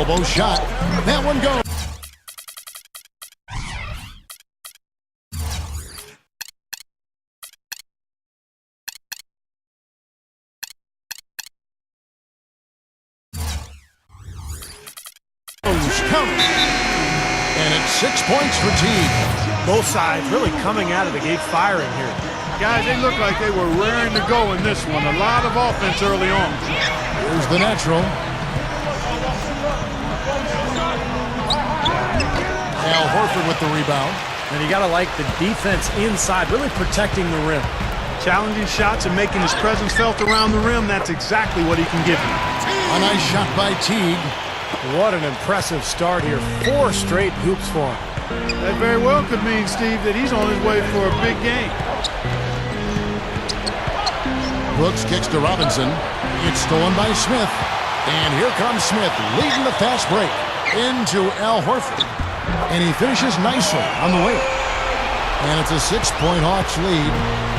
Elbow shot. That one goes. And it's 6 points for Teague. Both sides really coming out of the gate firing here. Guys, they look like they were raring to go in this one. A lot of offense early on. Here's the natural. Al Horford with the rebound. And you got to like the defense inside, really protecting the rim. Challenging shots and making his presence felt around the rim. That's exactly what he can give you. A nice shot by Teague. What an impressive start here. 4 straight hoops for him. That very well could mean, Steve, that he's on his way for a big game. Brooks kicks to Robinson. It's stolen by Smith. And here comes Smith leading the fast break into Al Horford. And he finishes nicely on the way. And it's a 6-point Hawks lead.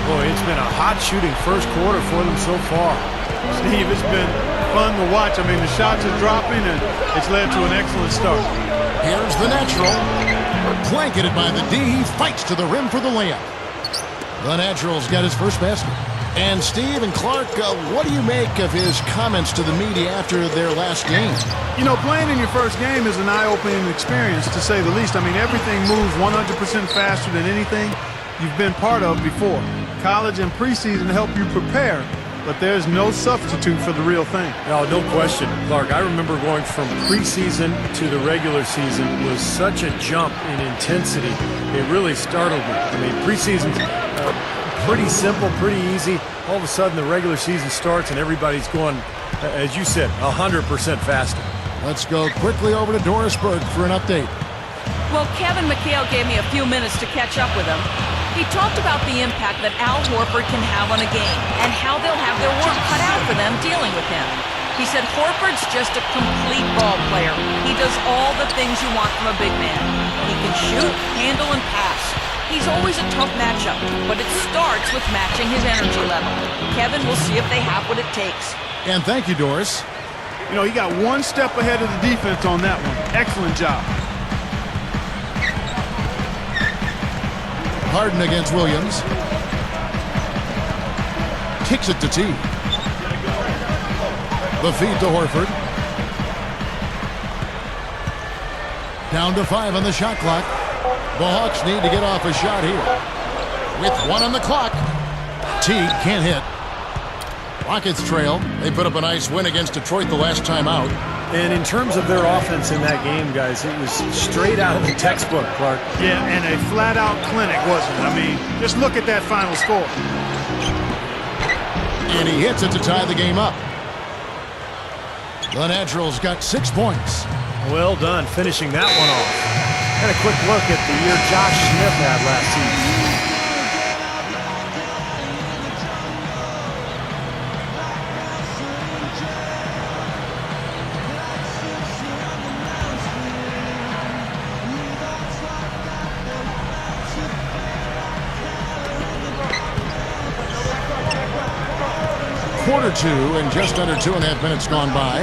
Boy, it's been a hot shooting first quarter for them so far. Steve, it's been fun to watch. I mean, the shots are dropping, and it's led to an excellent start. Here's the natural. Blanketed by the D. He fights to the rim for the layup. The natural's got his first basket. And Steve and Clark, what do you make of his comments to the media after their last game? You know, playing in your first game is an eye-opening experience, to say the least. I mean, everything moves 100% faster than anything you've been part of before. College and preseason help you prepare, but there's no substitute for the real thing. No question, Clark. I remember going from preseason to the regular season was such a jump in intensity. It really startled me. I mean, preseason's pretty simple, pretty easy. All of a sudden, the regular season starts, and everybody's going, as you said, 100% faster. Let's go quickly over to Doris Berg for an update. Well, Kevin McHale gave me a few minutes to catch up with him. He talked about the impact that Al Horford can have on a game and how they'll have their work cut out for them dealing with him. He said Horford's just a complete ball player. He does all the things you want from a big man. He can shoot, handle, and pass. He's always a tough matchup, but it starts with matching his energy level. Kevin will see if they have what it takes. And thank you, Doris. You know, he got one step ahead of the defense on that one. Excellent job. Harden against Williams. Kicks it to T. The feed to Horford. Down to 5 on the shot clock. The Hawks need to get off a shot here. With 1 on the clock. Teague can't hit. Rockets trail. They put up a nice win against Detroit the last time out. And in terms of their offense in that game, guys, it was straight out of the textbook, Clark. Yeah, and a flat-out clinic, wasn't it? I mean, just look at that final score. And he hits it to tie the game up. The Naturals got 6 points. Well done finishing that one off. And a quick look at the year Josh Smith had last season. Quarter 2 and just under 2.5 minutes gone by.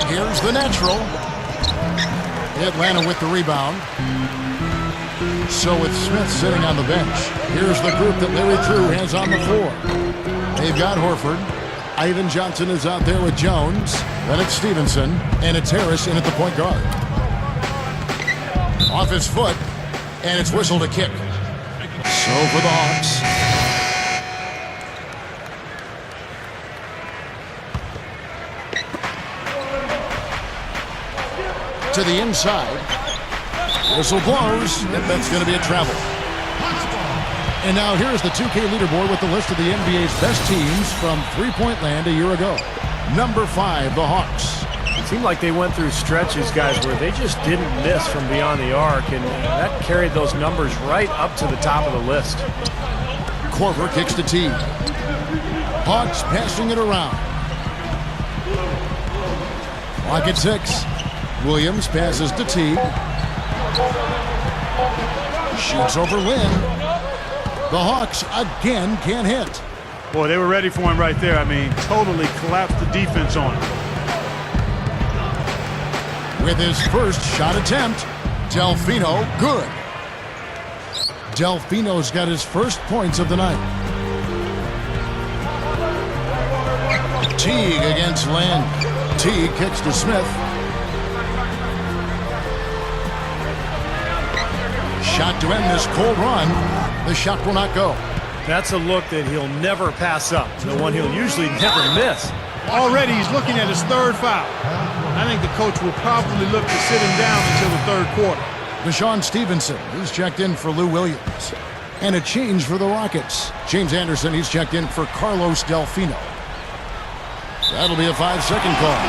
Here's the natural. Atlanta with the rebound. So with Smith sitting on the bench, here's the group that Larry Drew has on the floor. They've got Horford. Ivan Johnson is out there with Jones. Then it's Stevenson, and it's Harris in at the point guard. Off his foot, and it's whistled a kick. So for the Hawks. To the inside. Whistle blows, and that's going to be a travel. And now here's the 2K leaderboard with the list of the NBA's best teams from three-point land a year ago. Number 5, the Hawks. It seemed like they went through stretches, guys, where they just didn't miss from beyond the arc, and that carried those numbers right up to the top of the list. Korver kicks to T. Hawks passing it around. Clock at 6. Williams passes to T. Shoots over Lynn. The Hawks again can't hit. Boy, they were ready for him right there. I mean, totally collapsed the defense on him. with his first shot attempt. Delfino, good. Delfino's got his first points of the night. Teague against Lynn. Teague kicks to Smith. Shot to end this cold run. The shot will not go. That's a look that he'll never pass up. The one he'll usually never miss. Already he's looking at his third foul. I think the coach will probably look to sit him down until the third quarter. Deshaun Stevenson, he's checked in for Lou Williams. And a change for the Rockets. James Anderson, he's checked in for Carlos Delfino. That'll be a 5-second call.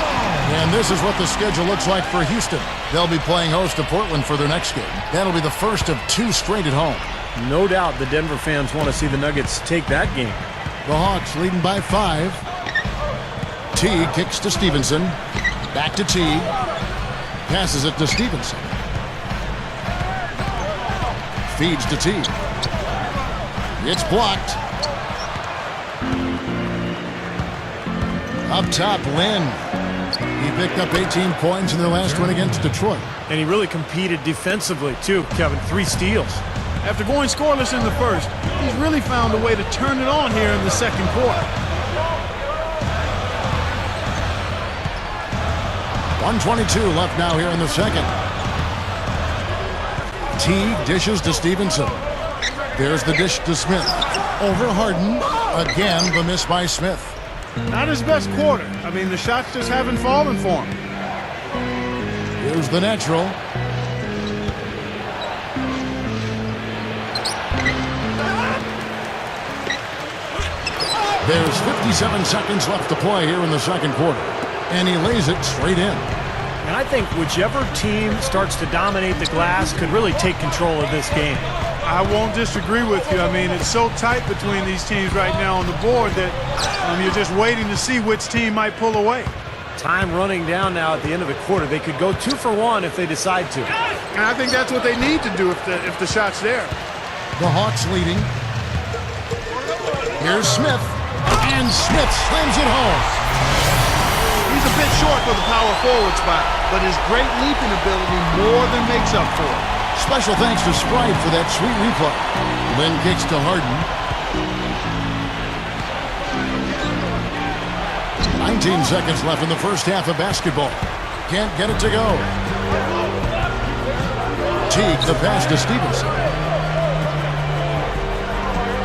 And this is what the schedule looks like for Houston. They'll be playing host to Portland for their next game. That'll be the first of 2 straight at home. No doubt the Denver fans want to see the Nuggets take that game. The Hawks leading by 5. Teague kicks to Stevenson. Back to Teague. Passes it to Stevenson. Feeds to Teague. It's blocked. Up top, Lynn. He picked up 18 points in their last win against Detroit. And he really competed defensively, too, Kevin. 3 steals. After going scoreless in the first, he's really found a way to turn it on here in the second quarter. 1:22 left now here in the second. Teague dishes to Stevenson. There's the dish to Smith. Over Harden. Again, the miss by Smith. Not his best quarter. I mean, the shots just haven't fallen for him. Here's the natural. There's 57 seconds left to play here in the second quarter. And he lays it straight in. And I think whichever team starts to dominate the glass could really take control of this game. I won't disagree with you. I mean, it's so tight between these teams right now on the board that you're just waiting to see which team might pull away. Time running down now at the end of the quarter. They could go 2 for 1 if they decide to. And I think that's what they need to do if the shot's there. The Hawks leading. Here's Smith. And Smith slams it home. He's a bit short for the power forward spot, but his great leaping ability more than makes up for it. Special thanks to Sprite for that sweet replay. Lynn kicks to Harden. 19 seconds left in the first half of basketball. Can't get it to go. Teague the pass to Stevenson.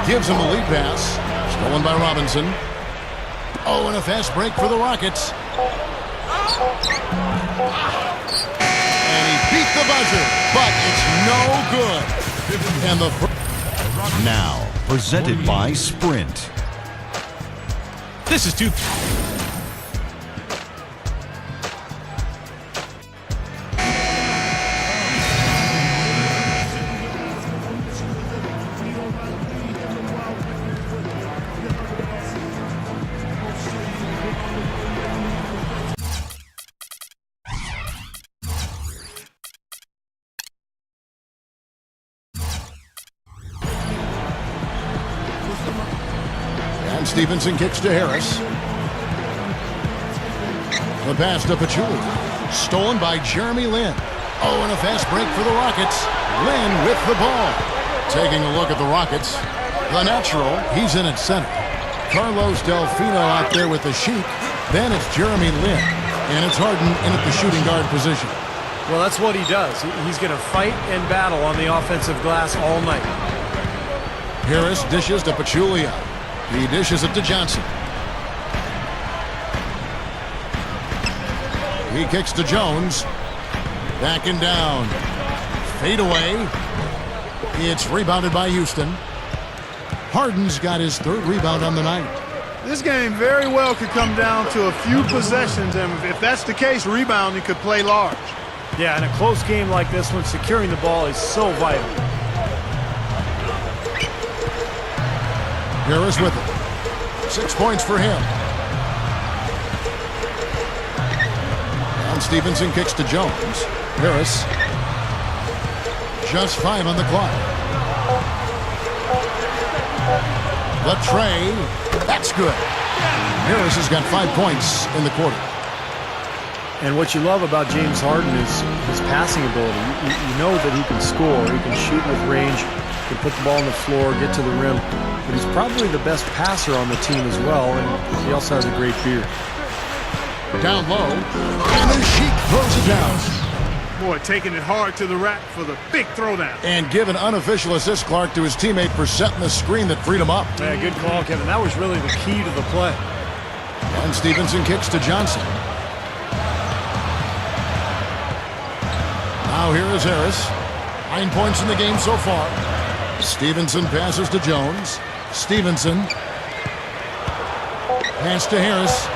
Gives him a lead pass. Stolen by Robinson. Oh, and a fast break for the Rockets. And he beat the buzzer, but it's no good. And the now presented by Sprint. This is too. Stevenson kicks to Harris. The pass to Pachulia. Stolen by Jeremy Lin. Oh, and a fast break for the Rockets. Lin with the ball. Taking a look at the Rockets. The natural, he's in at center. Carlos Delfino out there with the sheik. Then it's Jeremy Lin. And it's Harden in at the shooting guard position. Well, that's what he does. He's going to fight and battle on the offensive glass all night. Harris dishes to Pachulia. He dishes it to Johnson. He kicks to Jones. Back and down. Fade away. It's rebounded by Houston. Harden's got his 3rd rebound on the night. This game very well could come down to a few possessions, and if that's the case, rebounding could play large. Yeah, in a close game like this one, securing the ball is so vital. Harris with it. 6 points for him. Now Stevenson kicks to Jones. Harris. Just 5 on the clock. The tray. That's good. Harris has got 5 points in the quarter. And what you love about James Harden is his passing ability. You know that he can score. He can shoot with range. He can put the ball on the floor, get to the rim. But he's probably the best passer on the team as well, and he also has a great beard. Down low, and then Sheik throws it down. Boy, taking it hard to the rack for the big throwdown. And give an unofficial assist, Clark, to his teammate for setting the screen that freed him up. Yeah, good call, Kevin. That was really the key to the play. And Stevenson kicks to Johnson. Now here is Harris. 9 points in the game so far. Stevenson passes to Jones. Stevenson. Pass to Harris.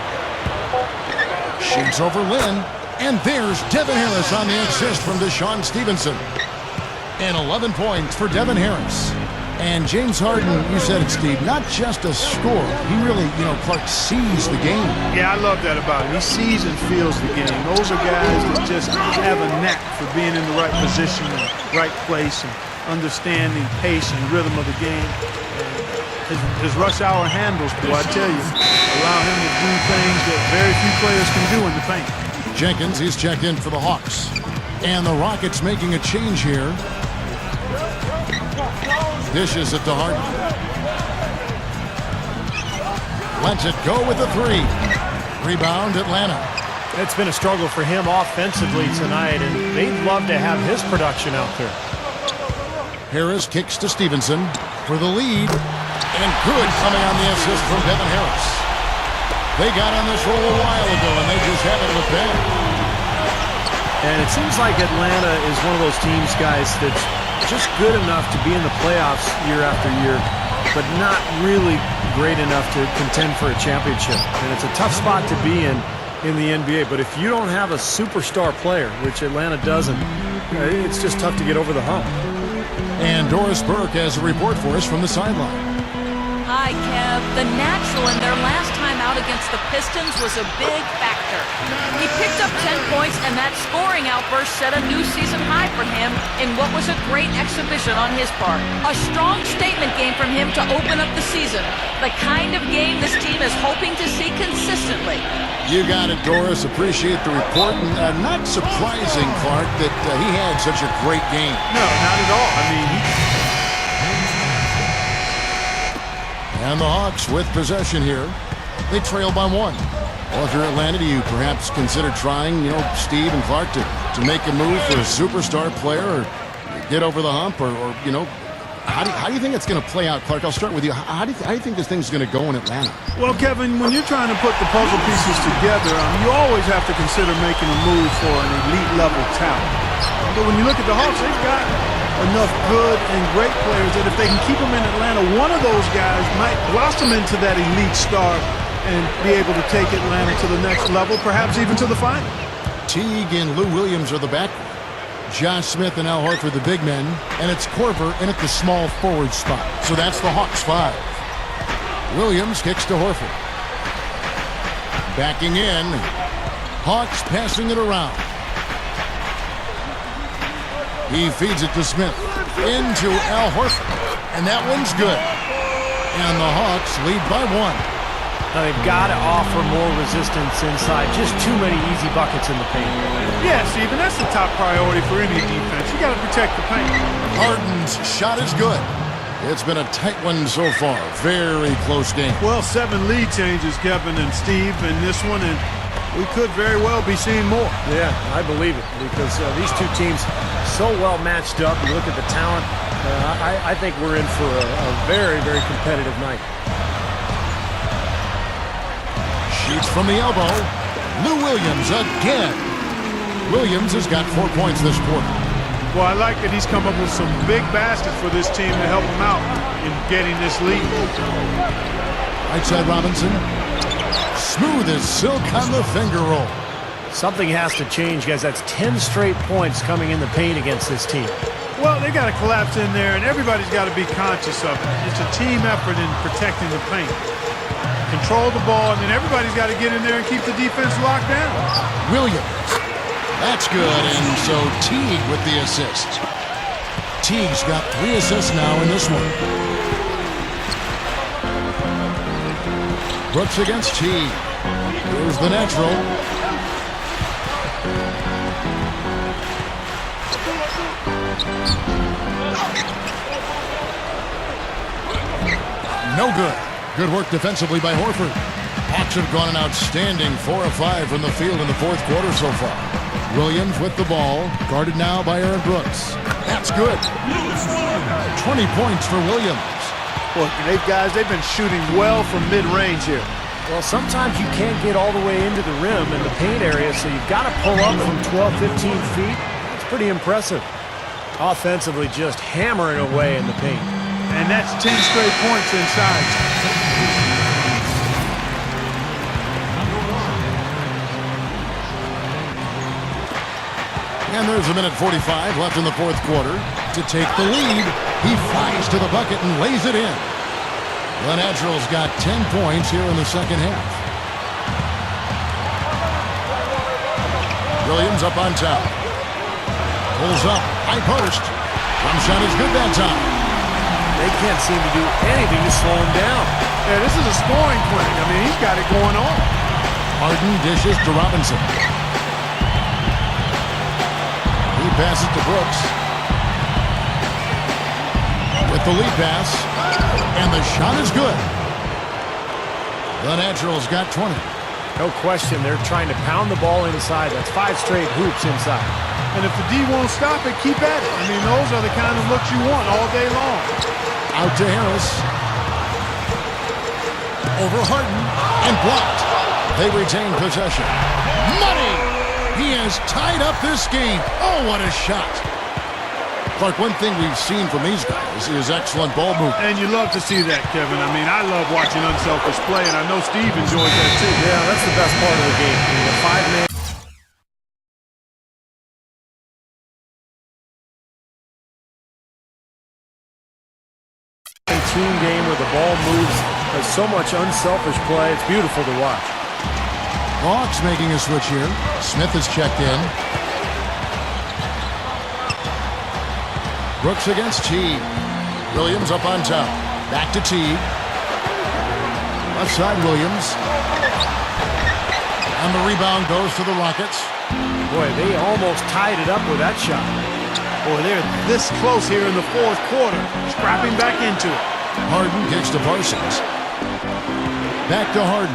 Shoots over Lynn. And there's Devin Harris on the assist from Deshaun Stevenson. And 11 points for Devin Harris. And James Harden, you said it, Steve, not just a scorer. He really, Clark sees the game. Yeah, I love that about him. He sees and feels the game. Those are guys that just have a knack for being in the right position and right place and understanding pace and rhythm of the game. His rush hour handles, boy, I tell you, allow him to do things that very few players can do in the paint. Jenkins, he's checked in for the Hawks. And the Rockets making a change here. Dishes it to Harden. Lets it go with the three. Rebound, Atlanta. It's been a struggle for him offensively tonight, and they'd love to have his production out there. Harris kicks to Stevenson for the lead. And good coming on the assist from Devin Harris. They got on this roll a while ago, and they just haven't looked back. And it seems like Atlanta is one of those teams, guys, that's just good enough to be in the playoffs year after year, but not really great enough to contend for a championship. And it's a tough spot to be in the NBA. But if you don't have a superstar player, which Atlanta doesn't, it's just tough to get over the hump. And Doris Burke has a report for us from the sideline. Hi, Kev. The natural in their last time out against the Pistons was a big factor. He picked up 10 points, and that scoring outburst set a new season high for him in what was a great exhibition on his part. A strong statement game from him to open up the season. The kind of game this team is hoping to see consistently. You got it, Doris. Appreciate the report. And not surprising, Clark, that he had such a great game. No, not at all. I mean, And the Hawks with possession here. They trail by 1. Well, if you're Atlanta, do you perhaps consider trying, Steve and Clark to make a move for a superstar player or get over the hump or how do you think it's going to play out, Clark? I'll start with you. How do you think this thing's going to go in Atlanta? well, Kevin, when you're trying to put the puzzle pieces together, you always have to consider making a move for an elite-level talent. But when you look at the Hawks, they've got enough good and great players that if they can keep them in Atlanta, one of those guys might blossom into that elite star and be able to take Atlanta to the next level, perhaps even to the final. Teague and Lou Williams are the backcourt. Josh Smith and Al Horford the big men, and it's Korver in at the small forward spot. So that's the Hawks 5. Williams kicks to Horford. Backing in. Hawks passing it around. He feeds it to Smith. Into Al Horford. And that one's good. And the Hawks lead by 1. Now they've got to offer more resistance inside. Just too many easy buckets in the paint. Yeah, Stephen, that's the top priority for any defense. You got to protect the paint. Harden's shot is good. It's been a tight one so far. Very close game. Well, 7 lead changes, Kevin and Steve, in this one, and we could very well be seeing more. Yeah, I believe it, because these two teams so well matched up. You look at the talent. I think we're in for a very, very competitive night. Shoots from the elbow. Lou Williams again. Williams has got 4 points this quarter. Well, I like that he's come up with some big baskets for this team to help him out in getting this lead. Right side Robinson. Smooth as silk on the finger roll. Something has to change, guys. That's 10 straight points coming in the paint against this team. Well, they got to collapse in there, and everybody's got to be conscious of it. It's a team effort in protecting the paint. Control the ball, and then everybody's got to get in there and keep the defense locked down. Williams. That's good, and so Teague with the assist. Teague's got 3 assists now in this one. Brooks against Teague. Here's the natural. No good. Good work defensively by Horford. Hawks have gone an outstanding 4 of 5 from the field in the fourth quarter so far. Williams with the ball, guarded now by Aaron Brooks. That's good. 20 points for Williams. Look, they've been shooting well from mid-range here. Well, sometimes you can't get all the way into the rim in the paint area, so you've got to pull up from 12, 15 feet. It's pretty impressive. Offensively, just hammering away in the paint. And that's 10 straight points inside. And there's a minute 45 left in the fourth quarter. To take the lead, he flies to the bucket and lays it in. The Naturals got 10 points here in the second half. Williams up on top. Pulls up, high post. One shot is good that time. They can't seem to do anything to slow him down. Yeah, this is a scoring clinic. I mean, he's got it going on. Harden dishes to Robinson. He passes to Brooks. With the lead pass. And the shot is good. The Naturals got 20. No question, they're trying to pound the ball inside. That's 5 straight hoops inside. And if the D won't stop it, keep at it. I mean, those are the kind of looks you want all day long. Out to Harris. Over Harden. And blocked. They retain possession. Money! He has tied up this game. Oh, what a shot. Clark, one thing we've seen from these guys is excellent ball movement. And you love to see that, Kevin. I mean, I love watching unselfish play, and I know Steve enjoys that too. Yeah, that's the best part of the game. The 5-man. Team game where the ball moves. There's so much unselfish play. It's beautiful to watch. Hawks making a switch here. Smith is checked in. Brooks against Teague. Williams up on top. Back to Teague. Left side Williams. And the rebound goes to the Rockets. Boy, they almost tied it up with that shot. Boy, they're this close here in the fourth quarter. Scrapping back into it. Harden kicks to Parsons. Back to Harden.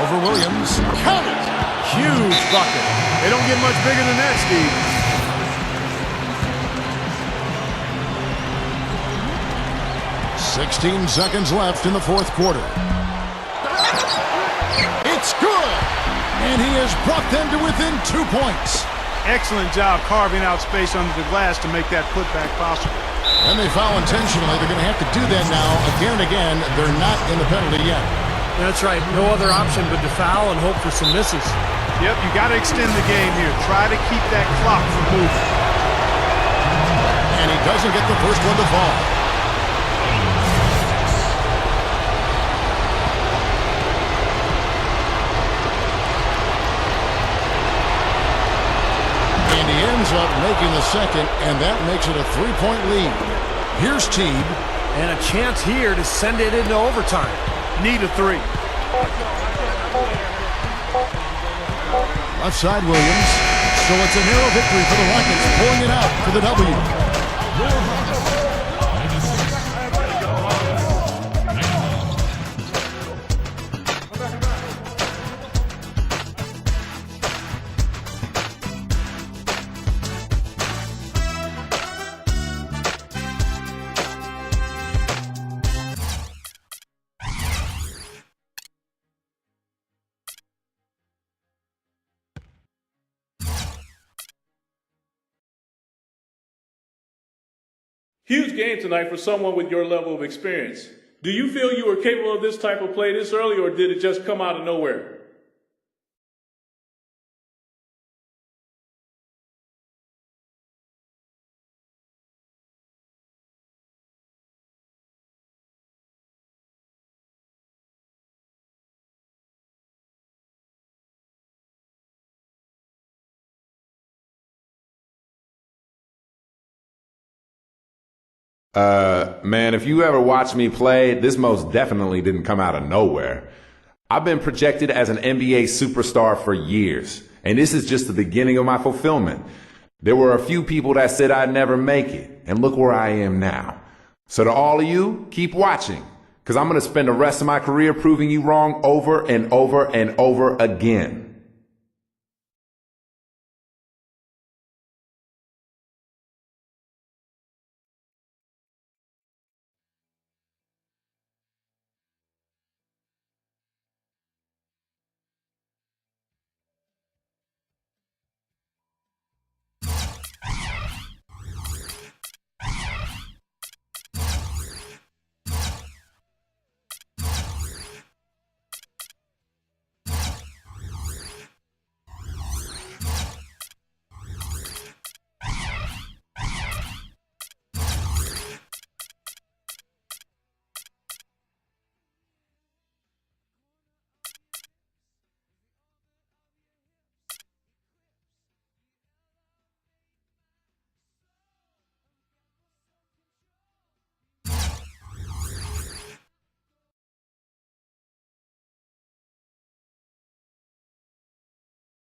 Over Williams. Count it! Huge bucket. They don't get much bigger than that, Steve. "16 seconds left in the fourth quarter. It's good! And he has brought them to within 2 points. Excellent job carving out space under the glass to make that putback possible. And they foul intentionally. They're going to have to do that now again and again. They're not in the penalty yet. That's right. No other option but to foul and hope for some misses. Yep, you got to extend the game here. Try to keep that clock from moving. And he doesn't get the first one to fall. And he ends up making the second, and that makes it a 3-point lead. Here's Teague. And a chance here to send it into overtime. Need a 3. Left side Williams. So it's a narrow victory for the Rockets, pulling it out for the W. Huge game tonight for someone with your level of experience. Do you feel you were capable of this type of play this early, or did it just come out of nowhere? Man, if you ever watch me play, this most definitely didn't come out of nowhere. I've been projected as an NBA superstar for years, and this is just the beginning of my fulfillment. There were a few people that said I'd never make it, and look where I am now. So to all of you, keep watching, because I'm going to spend the rest of my career proving you wrong over and over and over again.